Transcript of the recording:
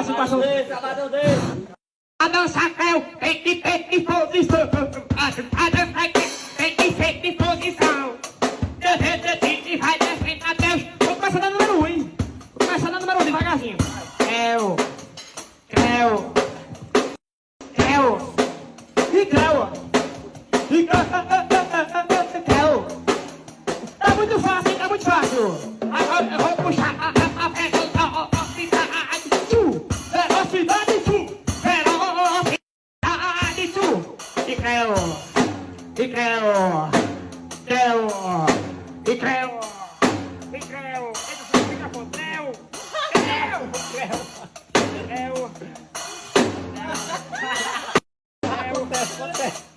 assim com a sua. A dança creu, tem que ter disposição. A dança tem que ter disposição. E vai descendo até os... Vou começar no número 1, hein? Vou começar no número 1, devagarzinho. Creu. E creu. Tá muito fácil, tá muito fácil. Agora eu vou puxar a velocidade. Velocidade, e creu. Acontece.